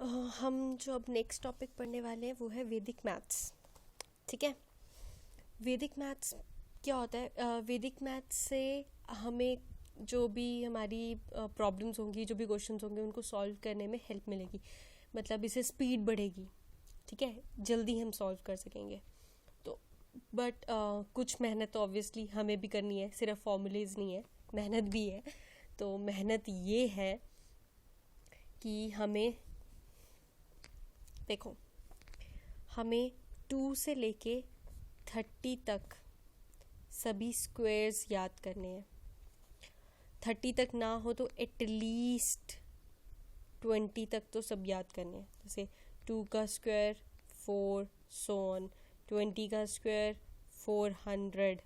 हम जो अब नेक्स्ट टॉपिक पढ़ने वाले हैं वो है वैदिक मैथ्स। ठीक है, वैदिक मैथ्स क्या होता है? वैदिक मैथ्स से हमें जो भी हमारी प्रॉब्लम्स होंगी, जो भी क्वेश्चंस होंगे, उनको सॉल्व करने में हेल्प मिलेगी। मतलब इससे स्पीड बढ़ेगी। ठीक है, जल्दी हम सॉल्व कर सकेंगे। तो बट कुछ मेहनत तो ऑब्वियसली हमें भी करनी है, सिर्फ फॉर्मूलेज नहीं है, मेहनत भी है। तो मेहनत ये है कि हमें देखो, हमें 2 से लेके 30 तक सभी स्क्वायर्स याद करने हैं। 30 तक ना हो तो एटलीस्ट 20 तक तो सब याद करने हैं। जैसे 2 का स्क्वायर 4, सो ऑन। 20 का स्क्वायर 400,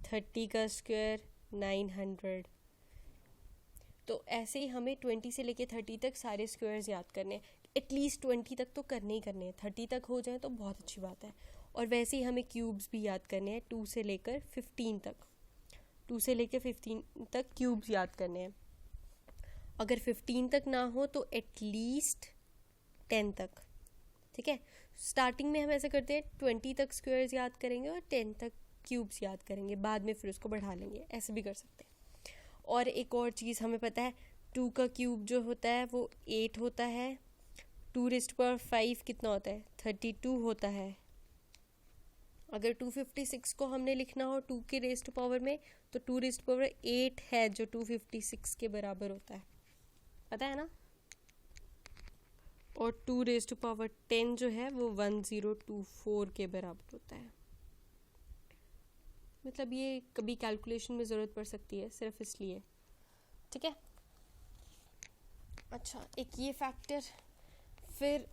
30 का स्क्वायर 900। तो ऐसे ही हमें 20 से लेके 30 तक सारे स्क्वायर्स याद करने हैं। एटलीस्ट 20 तक तो करने ही करने हैं। 30 तक हो जाए तो बहुत अच्छी बात है। और वैसे ही हमें क्यूब्स भी याद करने हैं 2 से लेकर 15 तक। 2 से लेकर 15 तक क्यूब्स याद करने हैं। अगर 15 तक ना हो तो एटलीस्ट 10 तक। ठीक है, स्टार्टिंग में हम ऐसे करते हैं, 20 तक स्क्वायर्स याद करेंगे और 10 तक क्यूब्स याद करेंगे, बाद में फिर उसको बढ़ा लेंगे। ऐसे भी कर सकते हैं। और एक और चीज़ हमें पता है, 2 का क्यूब जो होता है वो 8 होता है। 2⁵ कितना होता है? 32 होता है। अगर 256 को हमने लिखना हो 2 के रेज़ टू पावर में, तो 2⁸ है जो 256 के बराबर होता है। पता है ना? और 2⁻10 जो है वो 1024 के बराबर होता है। मतलब ये कभी कैलकुलेशन में ज़रूरत पड़ सकती है, सिर्फ इसलिए। ठीक है, अच्छा, एक ये फैक्टर। फिर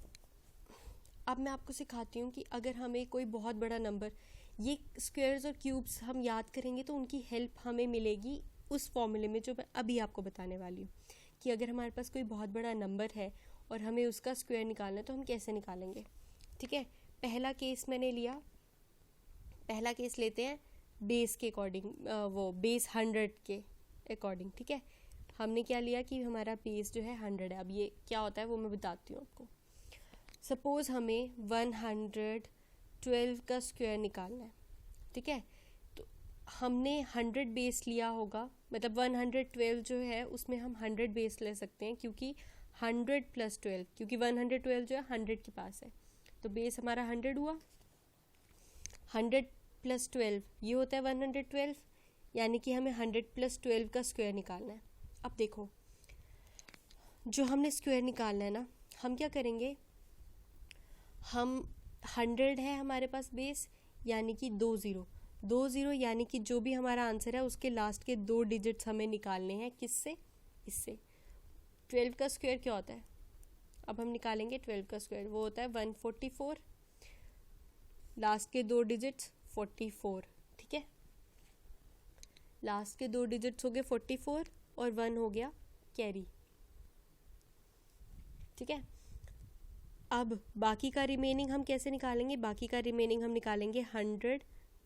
अब मैं आपको सिखाती हूँ कि अगर हमें कोई बहुत बड़ा नंबर, ये स्क्वायर्स और क्यूब्स हम याद करेंगे तो उनकी हेल्प हमें मिलेगी उस फॉर्मूले में जो मैं अभी आपको बताने वाली हूँ। कि अगर हमारे पास कोई बहुत बड़ा नंबर है और हमें उसका स्क्वायर निकालना है तो हम कैसे निकालेंगे। ठीक है, पहला केस मैंने लिया, पहला केस लेते हैं बेस के अकॉर्डिंग, वो बेस 100 के अकॉर्डिंग। ठीक है, हमने क्या लिया कि हमारा बेस जो है 100 है। अब ये क्या होता है वो मैं बताती हूँ आपको। सपोज़ हमें 112 का स्क्वायर निकालना है। ठीक है, तो हमने 100 बेस लिया होगा, मतलब 112 जो है उसमें हम 100 बेस ले सकते हैं, क्योंकि 100 + 12, क्योंकि 112 जो है 100 के पास है, तो बेस हमारा 100 हुआ। 100 + 12 ये होता है 112, यानी कि हमें 100 + 12 का स्क्वायर निकालना है। अब देखो, जो हमने स्क्वायर निकालना है ना, हम क्या करेंगे, हम 100 है हमारे पास बेस, यानी कि 2 0 यानी कि जो भी हमारा आंसर है उसके लास्ट के 2 डिजिट्स हमें निकालने हैं। किससे? इससे। 12 का स्क्वायर क्या होता है? अब हम निकालेंगे 12 का स्क्वायर, वो होता है 144, लास्ट के 2 डिजिट्स 44। ठीक है, लास्ट के 2 डिजिट्स हो गए 44 और 1 हो गया कैरी। ठीक है, अब बाकी का रिमेनिंग हम कैसे निकालेंगे? बाकी का रिमेनिंग हम निकालेंगे 100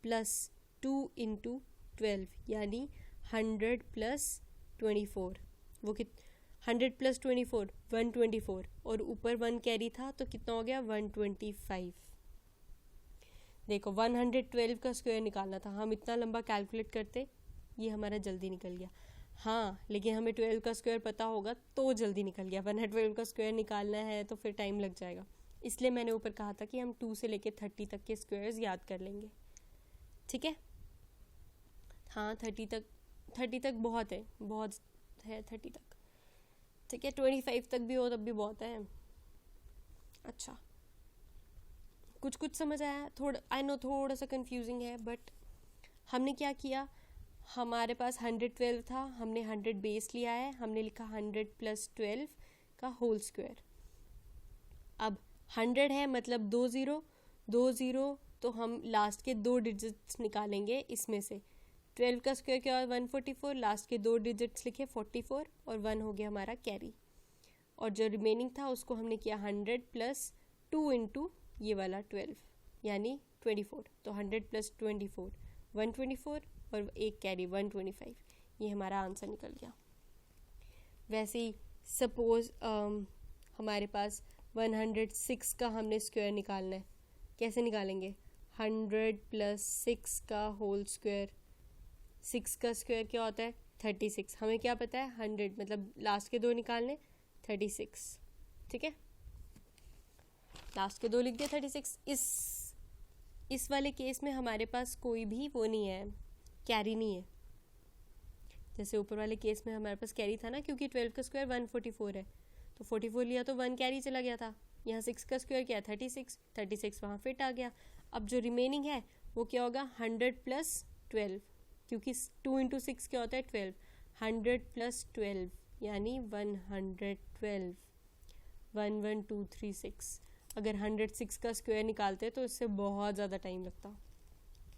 + 2 × 12, यानी 100 + 24। वो 100 + 24 124, और ऊपर 1 कैरी था तो कितना हो गया? 125। देखो, 112 का स्क्वायर निकालना था, हम इतना लंबा कैलकुलेट करते, ये हमारा जल्दी निकल गया। हाँ, लेकिन हमें 12 का स्क्वायर पता होगा तो जल्दी निकल गया। 112 का स्क्वायर निकालना है तो फिर टाइम लग जाएगा। इसलिए मैंने ऊपर कहा था कि हम 2 से लेके 30 तक के स्क्वायर्स याद कर लेंगे। ठीक है, हाँ, 30 तक बहुत है, बहुत है 30 तक। ठीक है, 25 तक भी हो तब भी बहुत है। अच्छा, कुछ समझ आया? थोड़ा, आई नो थोड़ा सा कंफ्यूजिंग है, बट हमने क्या किया, हमारे पास 112 था, हमने 100 बेस लिया है, हमने लिखा 100 + 12 का होल स्क्वायर। अब 100 है मतलब 2 0, तो हम लास्ट के 2 डिजिट्स निकालेंगे इसमें से। 12 का स्क्वायर क्या है? 144, लास्ट के 2 डिजिट्स लिखे 44 और 1 हो गया हमारा कैरी। और जो रिमेनिंग था उसको हमने किया 100 + 2 × ये वाला 12, यानी 24। तो 100 + 24 124 और एक कैरी 125। ये हमारा आंसर निकल गया। वैसे ही सपोज हमारे पास 106 का हमने स्क्वायर निकालना है। कैसे निकालेंगे? 100 प्लस 6 का होल स्क्वायर। 6 का स्क्वायर क्या होता है? 36। हमें क्या पता है? 100 मतलब लास्ट के दो निकालने, 36। ठीक है, लास्ट के दो लिख दिया 36। इस वाले केस में हमारे पास कोई भी वो नहीं है, कैरी नहीं है। जैसे ऊपर वाले केस में हमारे पास कैरी था ना, क्योंकि 12 का स्क्वायर 144 है, तो 44 लिया तो 1 कैरी चला गया था। यहाँ 6 का स्क्वायर क्या है? 36 वहाँ फिट आ गया। अब जो रिमेनिंग है वो क्या होगा? 100 प्लस 12, क्योंकि 2 इंटू 6 क्या होता है? 12। 100 प्लस 12 यानी 112। 11236। अगर 106 का स्क्वायर निकालते तो इससे बहुत ज़्यादा टाइम लगता,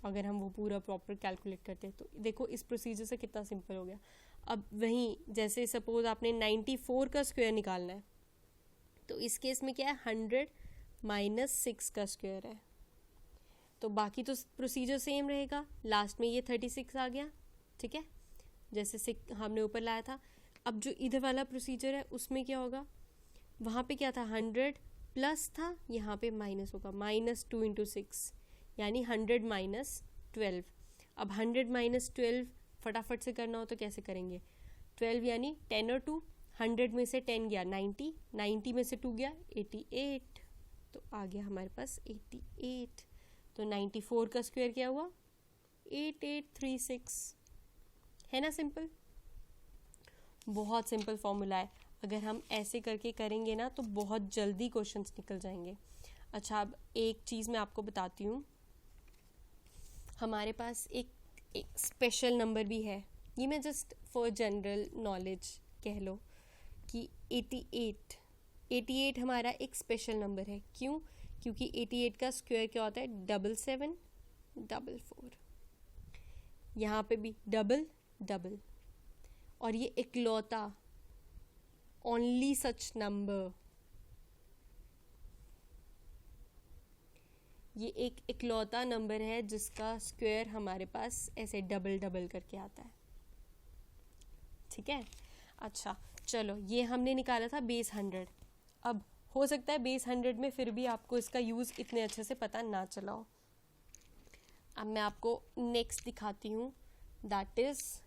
अगर हम वो पूरा प्रॉपर कैलकुलेट करते। तो देखो इस प्रोसीजर से कितना सिंपल हो गया। अब वहीं जैसे सपोज आपने 94 का स्क्वायर निकालना है, तो इस केस में क्या है? 100 माइनस 6 का स्क्वायर है, तो बाकी तो प्रोसीजर सेम रहेगा। लास्ट में ये 36 आ गया, ठीक है, जैसे हमने ऊपर लाया था। अब जो इधर वाला प्रोसीजर है उसमें क्या होगा? वहाँ पे क्या था? 100 प्लस था, यहाँ पे माइनस होगा, -2 इंटू 6 यानी 100 माइनस 12। अब 100 माइनस 12 फटाफट से करना हो तो कैसे करेंगे? 12 यानी 10 और 2, 100 में से 10 गया 90, 90 में से 2 गया 88, तो आ गया हमारे पास 88। तो 94 का स्क्वायर क्या हुआ? 8836। है ना सिंपल? बहुत सिंपल फॉर्मूला है। अगर हम ऐसे करके करेंगे ना तो बहुत जल्दी क्वेश्चंस निकल जाएंगे। अच्छा, अब एक चीज़ मैं आपको बताती हूँ, हमारे पास एक स्पेशल नंबर भी है। ये मैं जस्ट फॉर जनरल नॉलेज कह लो कि 88 हमारा एक स्पेशल नंबर है। क्यों? क्योंकि 88 का स्क्वायर क्या होता है? 7744। यहाँ पे भी डबल डबल, और ये इकलौता ओनली सच नंबर, ये एक इकलौता नंबर है जिसका स्क्वायर हमारे पास ऐसे डबल डबल करके आता है। ठीक है, अच्छा चलो, ये हमने निकाला था बेस 100। अब हो सकता है बेस 100 में फिर भी आपको इसका यूज़ इतने अच्छे से पता ना चला हो। अब मैं आपको नेक्स्ट दिखाती हूँ, दैट इज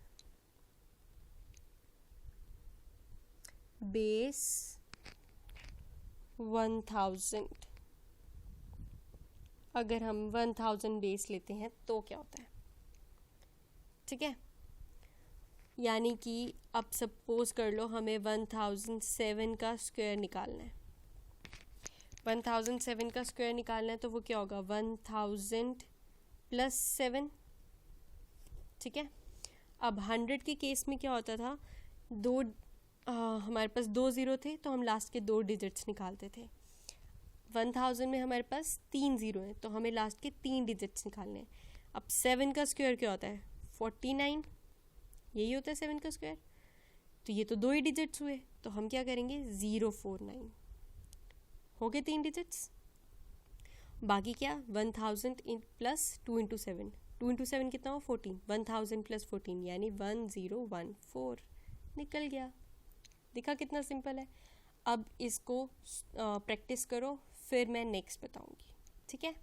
बेस 1000। अगर हम 1000 बेस लेते हैं तो क्या होता है? ठीक है, यानी कि अब सपोज कर लो हमें 1007 का स्क्वायर निकालना है। 1007 का स्क्वायर निकालना है तो वो क्या होगा? 1000 प्लस 7। ठीक है, अब 100 के केस में क्या होता था? हमारे पास 2 ज़ीरो थे तो हम लास्ट के 2 डिजिट्स निकालते थे। 1000 में हमारे पास 3 ज़ीरो हैं तो हमें लास्ट के 3 डिजिट्स निकालने हैं। अब 7 का स्क्वायर क्या होता है? 49, यही होता है 7 का स्क्वायर। तो ये तो 2 ही डिजिट्स हुए, तो हम क्या करेंगे? 049 हो गए 3 डिजिट्स। बाकी क्या? 1000 प्लस 2 इंटू 7, 2 इंटू 7 कितना हो? 14। 1000 प्लस 14 यानी 1014 निकल गया। देखा कितना सिंपल है? अब इसको प्रैक्टिस करो, फिर मैं नेक्स्ट बताऊंगी। ठीक है।